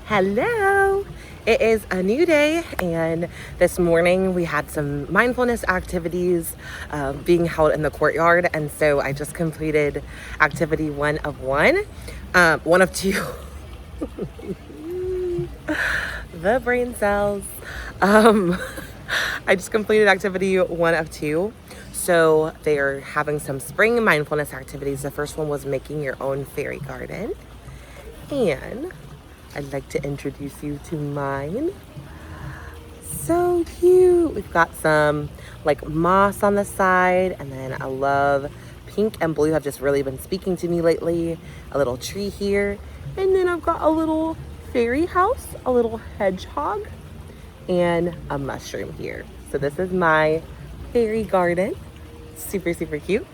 Hello! It is a new day, and this morning we had some mindfulness activities being held in the courtyard, and so I just completed activity one of two. The brain cells. I just completed activity one of two. So they are having some spring mindfulness activities. The first one was making your own fairy garden, and I'd like to introduce you to mine. So cute. We've got some like moss on the side, and then I love pink and blue have just really been speaking to me lately. A little tree here, and then I've got a little fairy house, a little hedgehog, and a mushroom here. So this is my fairy garden. Super, super cute.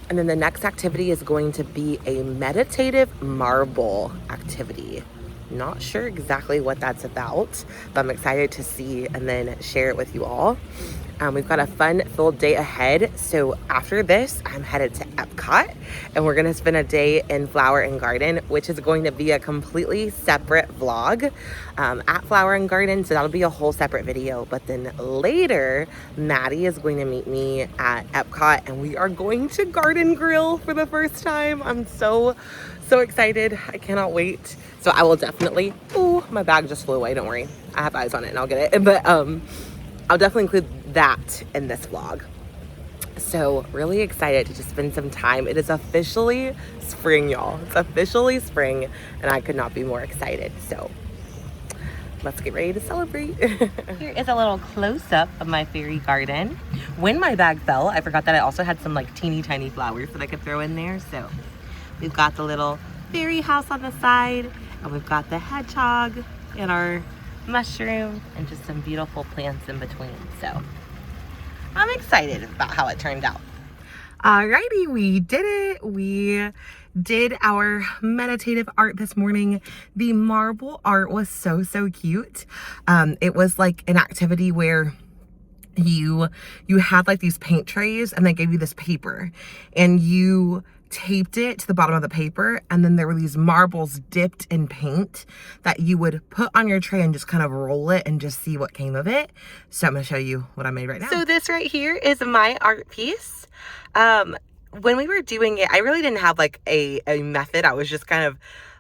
And then the next activity is going to be a meditative marble activity. Not sure exactly what that's about, but I'm excited to see and then share it with you all. We've got a fun-filled day ahead. So after this, I'm headed to Epcot, and we're gonna spend a day in Flower and Garden, which is going to be a completely separate vlog at Flower and Garden. So that'll be a whole separate video. But then later, Maddie is going to meet me at Epcot, and we are going to Garden Grill for the first time. I'm so excited. I cannot wait. So I will definitely, my bag just flew away. Don't worry. I have eyes on it and I'll get it. But I'll definitely include that in this vlog. So really excited to just spend some time. It is officially spring, y'all. It's officially spring, and I could not be more excited. So let's get ready to celebrate. Here is a little close-up of my fairy garden. When my bag fell, I forgot that I also had some like teeny tiny flowers that I could throw in there. So we've got the little fairy house on the side, and we've got the hedgehog and our mushroom and just some beautiful plants in between. So I'm excited about how it turned out. Alrighty, we did it. We did our meditative art this morning. The marble art was so cute. It was like an activity where you had like these paint trays, and they gave you this paper, and you taped it to the bottom of the paper, and then there were these marbles dipped in paint that you would put on your tray and just kind of roll it and just see what came of it. So I'm gonna show you what I made right now. So this right here is my art piece. When we were doing it, I really didn't have like a method. I was just kind of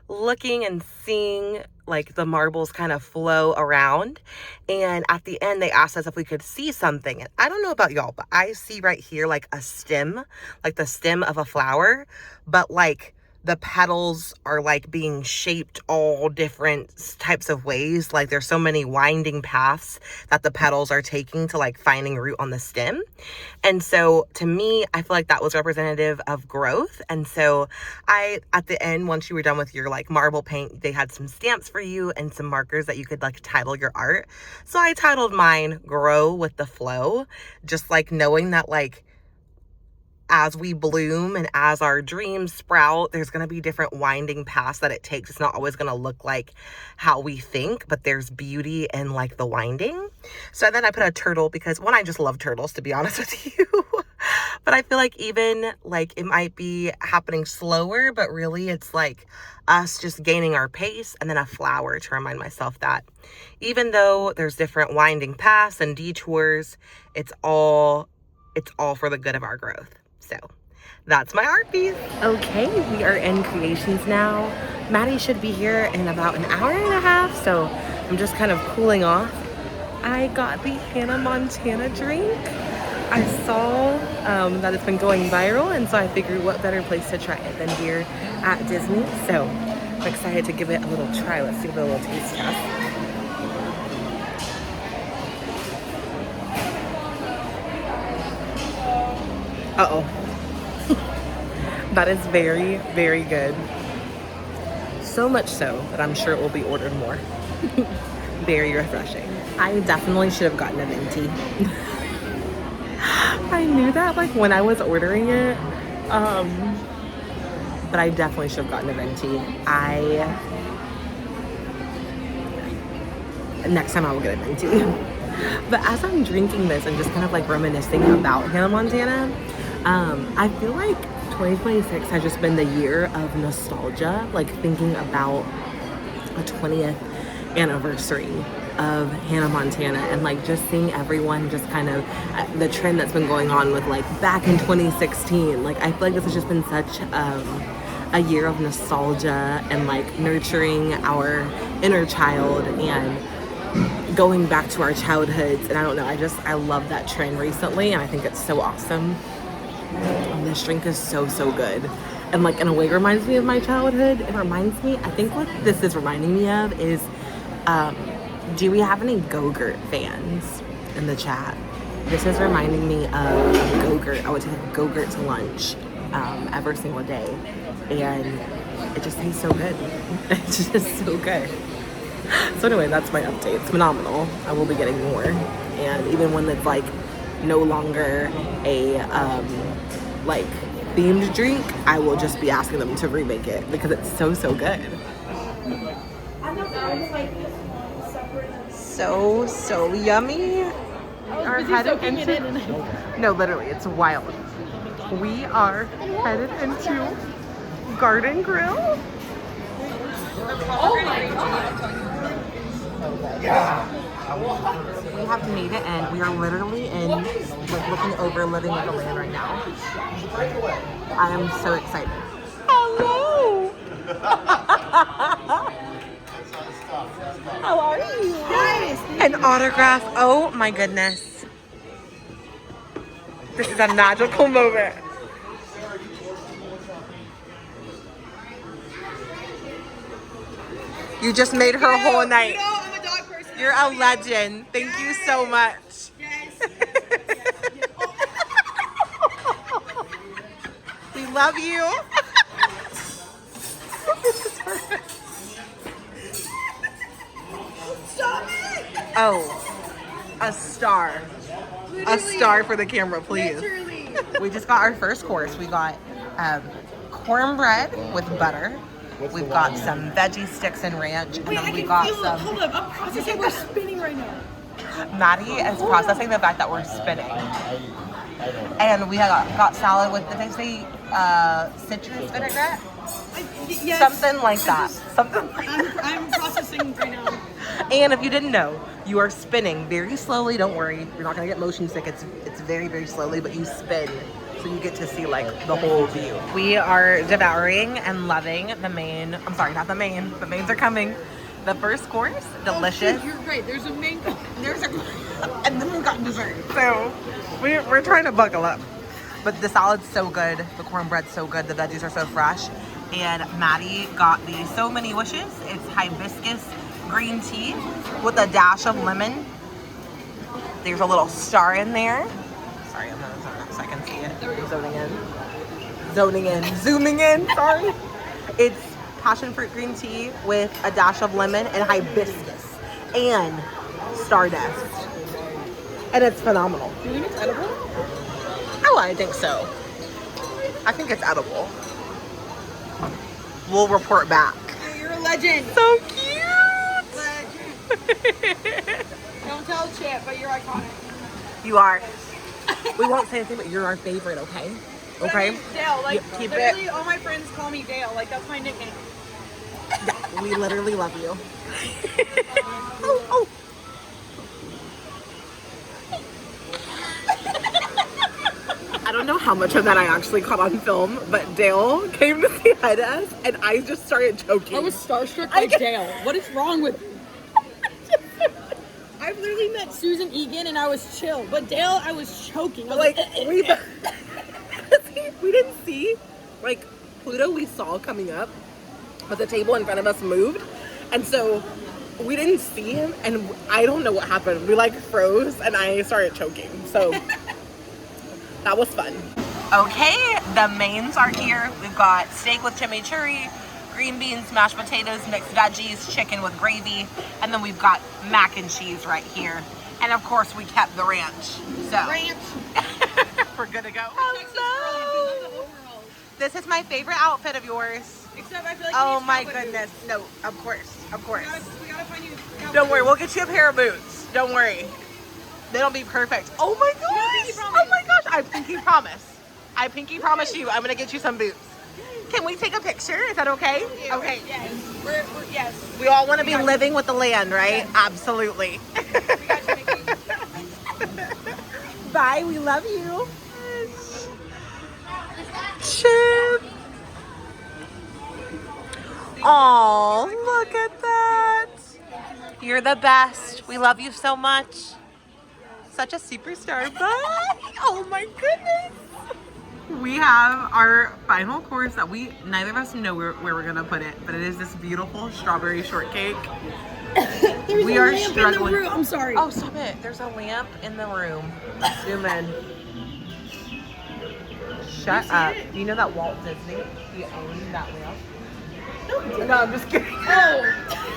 looking and seeing like the marbles kind of flow around, and at the end they asked us if we could see something. And I don't know about y'all, but I see right here like a stem, like the stem of a flower, but like the petals are like being shaped all different types of ways. Like there's so many winding paths that the petals are taking to like finding root on the stem. And so to me, I feel like that was representative of growth. And so at the end, once you were done with your like marble paint, they had some stamps for you and some markers that you could like title your art. So I titled mine Grow with the Flow, just like knowing that like as we bloom and as our dreams sprout, there's going to be different winding paths that it takes. It's not always going to look like how we think, but there's beauty in like the winding. So then I put a turtle because one, I just love turtles, to be honest with you. But I feel like even like it might be happening slower, but really it's like us just gaining our pace, and then a flower to remind myself that even though there's different winding paths and detours, it's all for the good of our growth. So that's my art piece. Okay, we are in creations now. Maddie should be here in about an hour and a half, so I'm just kind of cooling off. I got the Hannah Montana drink. I saw that it's been going viral, and so I figured what better place to try it than here at Disney. So I'm excited to give it a little try. Let's do a little taste test. Uh-oh. That is very, very good. So much so that I'm sure it will be ordered more. Very refreshing. I definitely should have gotten a venti. I knew that like when I was ordering it, but I definitely should have gotten a venti. Next time I will get a venti. But as I'm drinking this and just kind of like reminiscing about Hannah Montana, I feel like 2026 has just been the year of nostalgia, like thinking about a 20th anniversary of Hannah Montana, and like just seeing everyone just kind of the trend that's been going on with like back in 2016. Like I feel like this has just been such a year of nostalgia and like nurturing our inner child and going back to our childhoods. And I don't know, I love that trend recently, and I think it's so awesome. And this drink is so good, and like in a way reminds me of my childhood. It reminds me, I think what this is reminding me of is do we have any Go-Gurt fans in the chat? This is reminding me of Go-Gurt. I would take a Go-Gurt to lunch every single day, and it just tastes so good. It's just so good. So anyway, that's my update. It's phenomenal. I will be getting more, and even when it's like no longer a like themed drink, I will just be asking them to remake it because it's so good. So yummy. Our headed into no, literally, it's wild. We are headed into Garden Grill. We have made it, and we are literally in, like, looking over Living with the Land right now. I am so excited. Hello. How are you? Nice. An autograph. Oh my goodness. This is a magical moment. You just made her whole night. You know, I'm a dog person. You're a legend. Thank you so much. Yes. We love you. Stop it! Oh, a star. Literally. A star for the camera, please. Literally. We just got our first course. We got cornbread with butter. We've got some veggie sticks and ranch, and Wait, then I we can got feel some. it. Hold up, I'm processing. We're spinning right now. Maddie is processing the fact that we're spinning. And we got salad with, did they say citrus vinaigrette? Yes. Something like that. Something like that. I'm processing right now. And if you didn't know, you are spinning very slowly. Don't worry, you're not gonna get motion sick. It's very slowly, but you spin, so you get to see like the whole view. We are devouring and loving the main. I'm sorry, not the main. The mains are coming. The first course, delicious. Oh, you're right. There's a main course. And then we got dessert. So we're trying to buckle up. But the salad's so good. The cornbread's so good. The veggies are so fresh. And Maddie got the So Many Wishes. It's hibiscus green tea with a dash of lemon. There's a little star in there. Sorry, I'm gonna zone out so I can see it. Zoning in. Zooming in, sorry. It's passion fruit green tea with a dash of lemon and hibiscus and stardust. And it's phenomenal. Do you think it's edible? Oh, I think so. I think it's edible. We'll report back. You're a legend. So cute. Legend. Don't tell Chip, but you're iconic. You are. We won't say anything, but you're our favorite, okay? Okay? Dale, like, Keep literally it. all my friends call me Dale. Like, that's my nickname. Yeah, we literally love you. Oh. I don't know how much of that I actually caught on film, but Dale came to say hi to us, and I just started choking. I was starstruck by Dale. What is wrong with you? I've literally met Susan Egan and I was chill, but Dale, I was choking. I was like we didn't see like Pluto. We saw coming up, but the table in front of us moved, and so we didn't see him. And I don't know what happened. We like froze, and I started choking. So that was fun. Okay, the mains are here. We've got steak with chimichurri, green beans, mashed potatoes, mixed veggies, chicken with gravy, and then we've got mac and cheese right here. And of course, we kept the ranch. So we're good to go. Hello. This is my favorite outfit of yours. Except I feel like oh my goodness. No, of course. We gotta find you. Don't worry, we'll get you a pair of boots. Don't worry. They'll be perfect. Oh my gosh. Oh my gosh. I pinky promise. I pinky promise you I'm gonna get you some boots. Can we take a picture? Is that okay? Yeah, okay. Yes. We're yes. We all want to be living with the land, right? Yes. Absolutely. Bye, we love you. Chip. Oh, look at that. You're the best. We love you so much. Such a superstar. Bye. Oh my goodness. We have our final course that neither of us know where we're gonna put it, but it is this beautiful strawberry shortcake. We are struggling. In the room. I'm sorry. Oh, stop it. There's a lamp in the room. Zoom in. Shut up. Do you know that Walt Disney, he owned that lamp? No, I'm just kidding. Oh.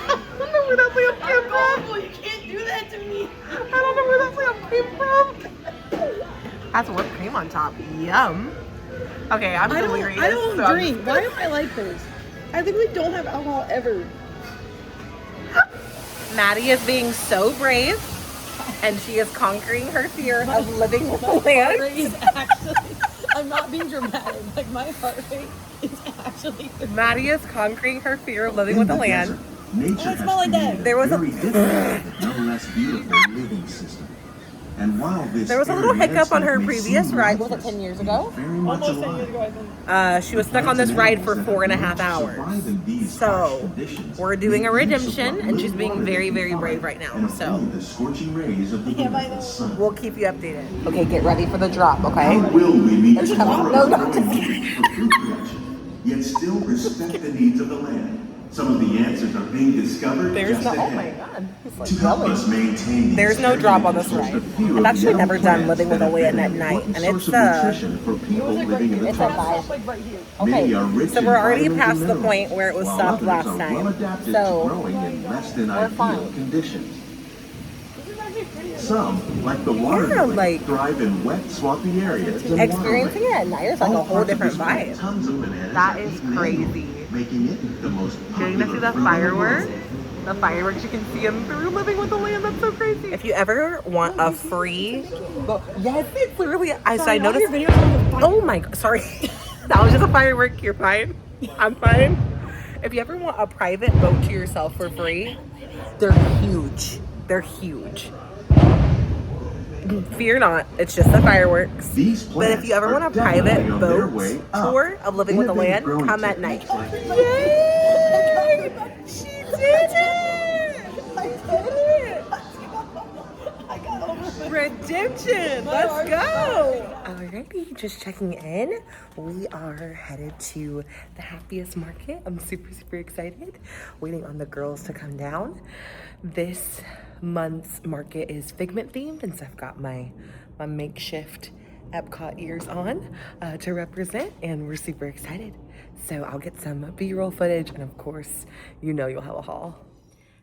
I don't know where that lamp came from. You can't do that to me. I don't know where that lamp came from. That's whipped cream on top. Yum. Okay, I'm delirious. I don't drink. Why am I like this? I literally don't have alcohol ever. Maddie is being so brave, and she is conquering her fear of living with the land. I'm not being dramatic. Like, my heart rate is actually... Maddie is conquering her fear of living with the land. Nature has like that. There was a nonetheless beautiful living system. And while there was a little hiccup on her previous ride. Was it 10 years ago? Almost 10 years ago, I think. She was stuck on this ride for 4.5 hours. So we're doing a redemption, and she's being very, very brave right now. So we'll keep you updated. Okay, get ready for the drop. Okay. How will we meet No, just kidding. Yet still respect the needs of the land. Some of the answers are being discovered. There's just no. ahead. Oh my God. To help us maintain there's no drop on this ride. I've actually never done living with a land at night, and it's for people living in the it's a vibe. Okay, so we're already past the point where it was stopped last time, so we're fine. Conditions. Some, like the water lily, thrive in wet, swampy areas. Experiencing it at night is like a whole different vibe. Tons of bananas. That is crazy. Making it the most Getting to see the fireworks. The fireworks, you can see them through living with the land. That's so crazy. If you ever want a free, yes, it's literally. I noticed. Oh my God, sorry. That was just a firework. You're fine. I'm fine. If you ever want a private boat to yourself for free, they're huge. They're huge. Fear not, it's just the fireworks. But if you ever want a private boat tour of living with the land, come at night. Yay! She did it! I did it! I got over it. Redemption! Let's go! Alrighty, just checking in. We are headed to the Happiest Market. I'm super, super excited. Waiting on the girls to come down. This month's market is Figment themed, and so I've got my makeshift Epcot ears on to represent, and we're super excited. So I'll get some B-roll footage, and of course, you know you'll have a haul.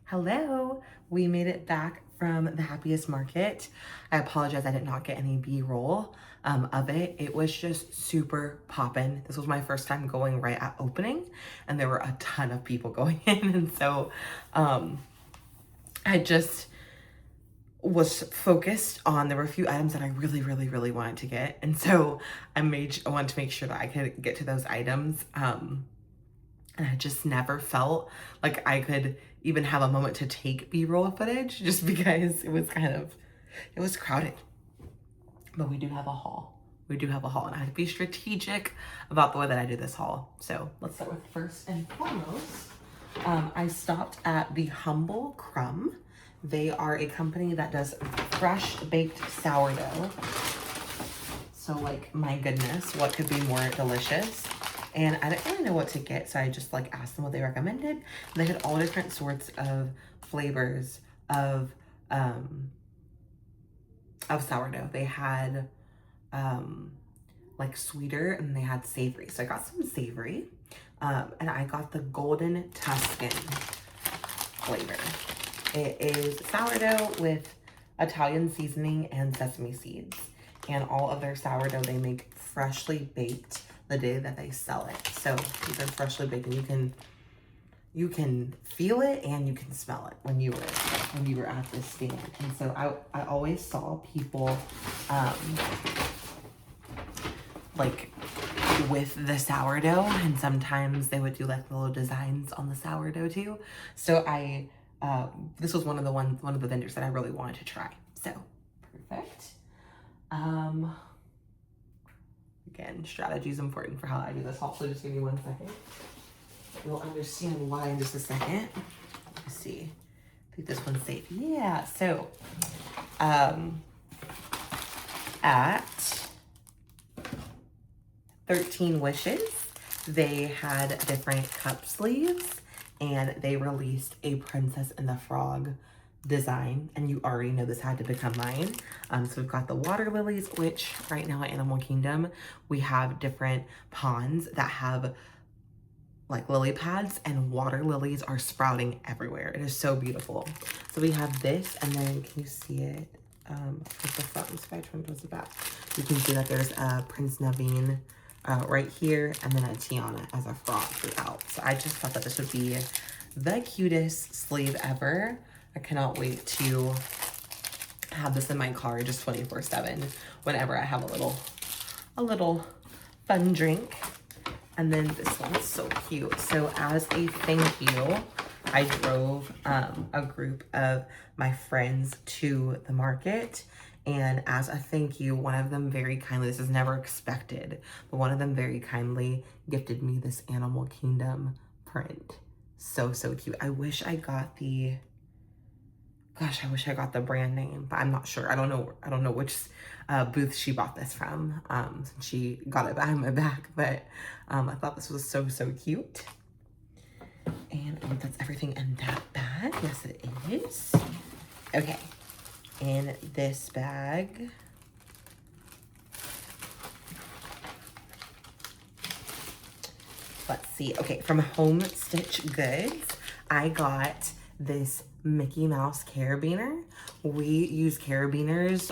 Hello, we made it back from the Happiest Market. I apologize, I did not get any B-roll of it. It was just super poppin'. This was my first time going right at opening, and there were a ton of people going in, and so I just was focused on, there were a few items that I really, really, really wanted to get. And so I wanted to make sure that I could get to those items. And I just never felt like I could even have a moment to take B-roll footage just because it was crowded. But we do have a haul. We do have a haul, and I had to be strategic about the way that I do this haul. So let's start with first and foremost. I stopped at the Humble Crumb. They are a company that does fresh baked sourdough. So like, my goodness, what could be more delicious? And I didn't really know what to get, so I just like asked them what they recommended. They had all different sorts of flavors of sourdough. They had like sweeter, and they had savory. So I got some savory. And I got the Golden Tuscan flavor. It is sourdough with Italian seasoning and sesame seeds. And all of their sourdough they make freshly baked the day that they sell it. So these are freshly baked, and you can feel it and you can smell it when you were at this stand. And so I always saw people like with the sourdough, and sometimes they would do like little designs on the sourdough too. So I, this was one of the vendors that I really wanted to try. So perfect. Again, strategy is important for how I do this. Hopefully, just give me 1 second. You'll understand why in just a second. Let's see. I think this one's safe. Yeah. So, at 13 Wishes, they had different cup sleeves, and they released a Princess and the Frog design, and you already know this had to become mine. So we've got the water lilies, which right now at Animal Kingdom, we have different ponds that have like lily pads, and water lilies are sprouting everywhere. It is so beautiful. So we have this, and then can you see it? With the front, if I turn towards the back, you can see that there's a Prince Naveen right here, and then a Tiana as a frog throughout. So I just thought that this would be the cutest sleeve ever. I cannot wait to have this in my car just 24/7 whenever I have a little fun drink. And then this one's so cute. So as a thank you, I drove a group of my friends to the market, and as a thank you, one of them very kindly, this is never expected, but one of them very kindly gifted me this Animal Kingdom print. So cute. I wish I got the, gosh, I wish I got the brand name, but I'm not sure. I don't know which booth she bought this from. She got it behind my back, but I thought this was so cute. And I think that's everything in that bag. Yes, it is. Okay, in this bag, let's see. Okay, from Home Stitch Goods, I got this Mickey Mouse carabiner. We use carabiners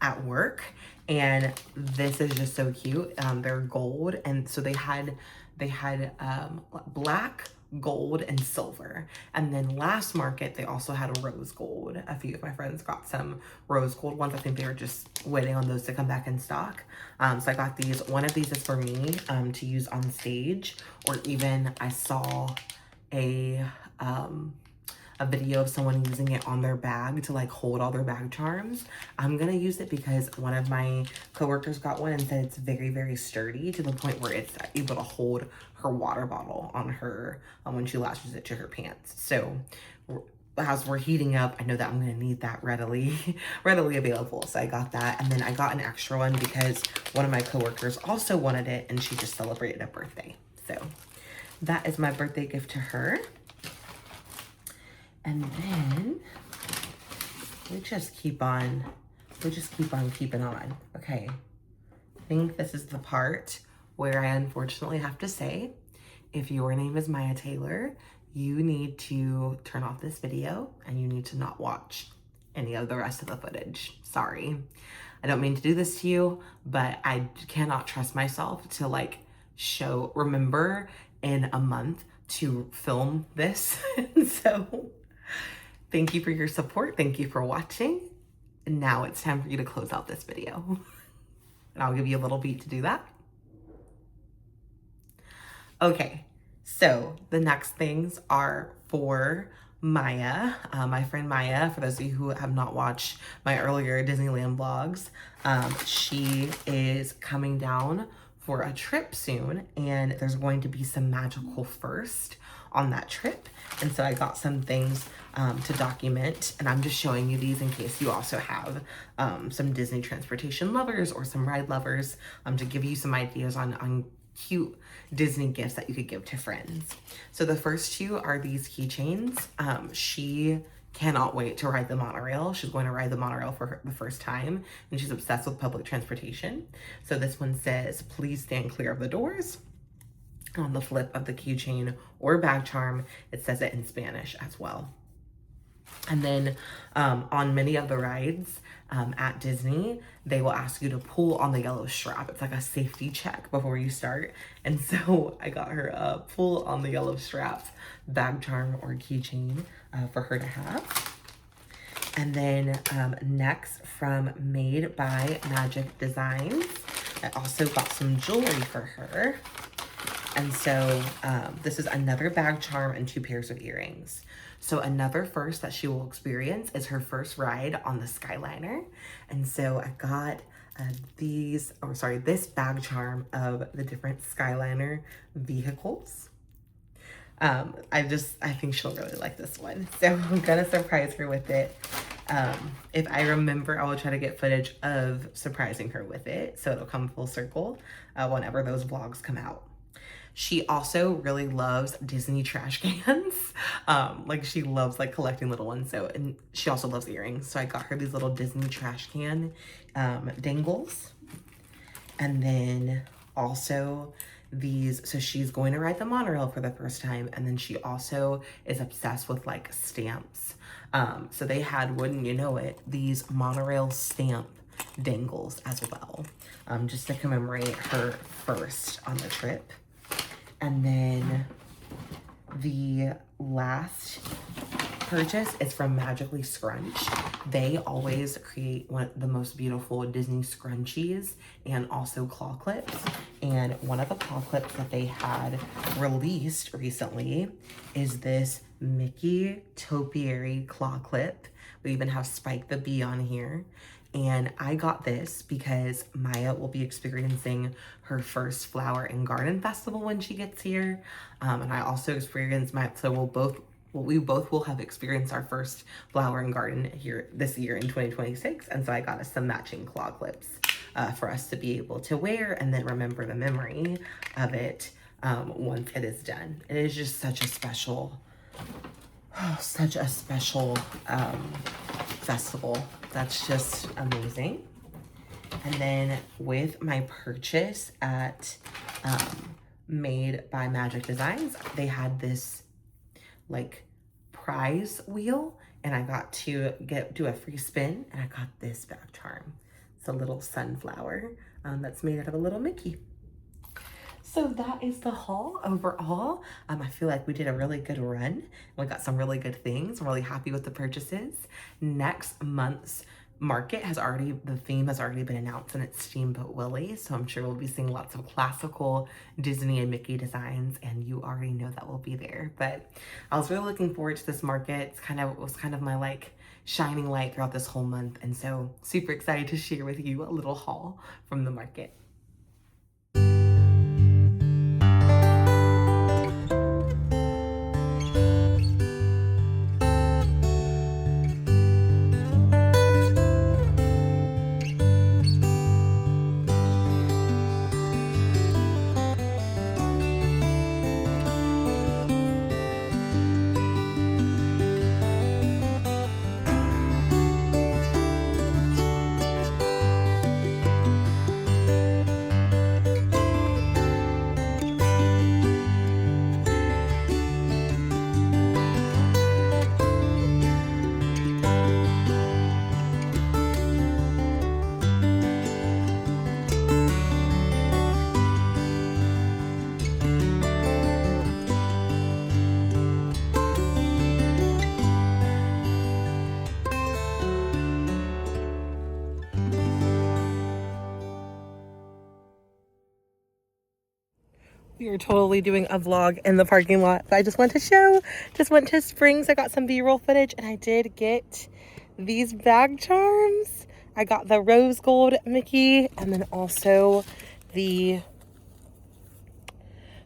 at work, and this is just so cute. They're gold, and so they had black, gold, and silver. And then last market, they also had a rose gold. A few of my friends got some rose gold ones. I think they were just waiting on those to come back in stock. So I got these. One of these is for me to use on stage, or even I saw a video of someone using it on their bag to like hold all their bag charms. I'm gonna use it because one of my coworkers got one and said it's very sturdy to the point where it's able to hold her water bottle on her when she latches it to her pants. So as we're heating up, I know that I'm gonna need that readily available. So I got that, and then I got an extra one because one of my coworkers also wanted it, and she just celebrated a birthday. So that is my birthday gift to her. And then we just keep on keeping on. Okay, I think this is the part where I unfortunately have to say, if your name is Maya Taylor, you need to turn off this video and you need to not watch any of the rest of the footage. Sorry. I don't mean to do this to you, but I cannot trust myself to like remember in a month to film this. So thank you for your support. Thank you for watching. And now it's time for you to close out this video. And I'll give you a little beat to do that. Okay, so the next things are for Maya, my friend Maya. For those of you who have not watched my earlier Disneyland vlogs, she is coming down for a trip soon, and there's going to be some magical first on that trip. And so I got some things to document, and I'm just showing you these in case you also have some Disney transportation lovers or some ride lovers, to give you some ideas on cute Disney gifts that you could give to friends. So the first two are these keychains. She cannot wait to ride the monorail. She's going to ride the monorail for the first time, and she's obsessed with public transportation. So this one says, "Please stand clear of the doors." On the flip of the keychain or bag charm, it says it in Spanish as well. And then on many of the rides at Disney, they will ask you to pull on the yellow strap. It's like a safety check before you start. And so I got her a pull on the yellow strap bag charm or keychain for her to have. And then next, from Made by Magic Designs, I also got some jewelry for her. And so this is another bag charm and 2 pairs of earrings. So another first that she will experience is her first ride on the Skyliner. And so I got this bag charm of the different Skyliner vehicles. I think she'll really like this one. So I'm gonna surprise her with it. If I remember, I will try to get footage of surprising her with it, so it'll come full circle whenever those vlogs come out. She also really loves Disney trash cans. Like she loves like collecting little ones. So, and she also loves earrings. So I got her these little Disney trash can dangles. And then also these, so she's going to ride the monorail for the first time. And then she also is obsessed with like stamps. So they had, wouldn't you know it, these monorail stamp dangles as well, just to commemorate her first on the trip. And then the last purchase is from Magically Scrunched. They always create one of the most beautiful Disney scrunchies and also claw clips. And one of the claw clips that they had released recently is this Mickey Topiary claw clip. We even have Spike the Bee on here. And I got this because Maya will be experiencing her first flower and garden festival when she gets here. And I also experienced we both will have experienced our first flower and garden here this year in 2026. And so I got us some matching claw clips for us to be able to wear and then remember the memory of it once it is done. It is just such a special festival. That's just amazing. And then with my purchase at Made by Magic Designs, they had this like prize wheel, and I got to do a free spin, and I got this bag charm. It's a little sunflower that's made out of a little Mickey. So that is the haul overall. I feel like we did a really good run. We got some really good things. I'm really happy with the purchases. Next month's market the theme has already been announced, and it's Steamboat Willie. So I'm sure we'll be seeing lots of classical Disney and Mickey designs, and you already know that we'll be there. But I was really looking forward to this market. It was kind of my like shining light throughout this whole month. And so super excited to share with you a little haul from the market. We are totally doing a vlog in the parking lot. But I just went to Springs. I got some B-roll footage, and I did get these bag charms. I got the rose gold Mickey, and then also the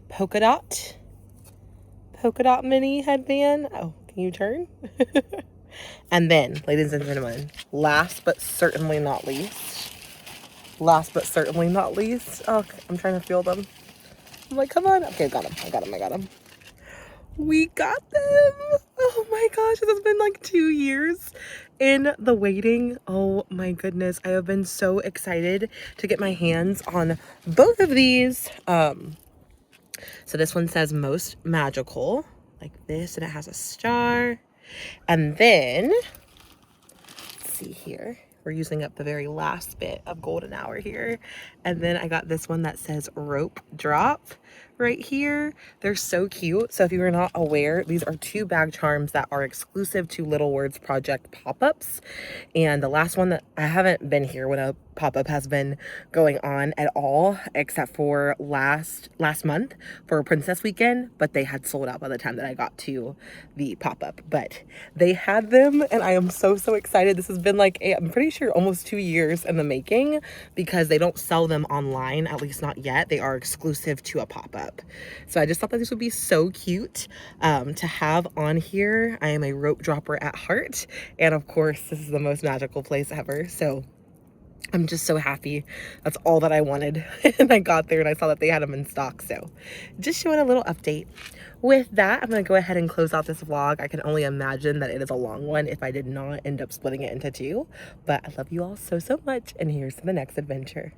polka dot mini headband. Oh, can you turn? And then, ladies and gentlemen, last but certainly not least, oh, I'm trying to feel them. I'm like, come on. Okay, I got them. We got them. Oh my gosh, this has been like 2 years in the waiting. Oh my goodness. I have been so excited to get my hands on both of these. So this one says Most Magical, like this, and it has a star. And then, let's see here. We're using up the very last bit of golden hour here. And then I got this one that says Rope Drop right here. They're so cute. So if you are not aware, these are 2 bag charms that are exclusive to Little Words Project pop-ups. And the last one that I haven't been here when a pop-up has been going on at all, except for last month for Princess Weekend, but they had sold out by the time that I got to the pop-up. But they had them and I am so excited. This has been like I'm pretty sure almost 2 years in the making, because they don't sell them online, at least not yet. They are exclusive to a pop-up. So I just thought that this would be so cute to have on here. I am a rope dropper at heart, and of course this is the most magical place ever. So I'm just so happy. That's all that I wanted. And I got there and I saw that they had them in stock. So just showing a little update. With that, I'm going to go ahead and close out this vlog. I can only imagine that it is a long one if I did not end up splitting it into 2. But I love you all so much. And here's to the next adventure.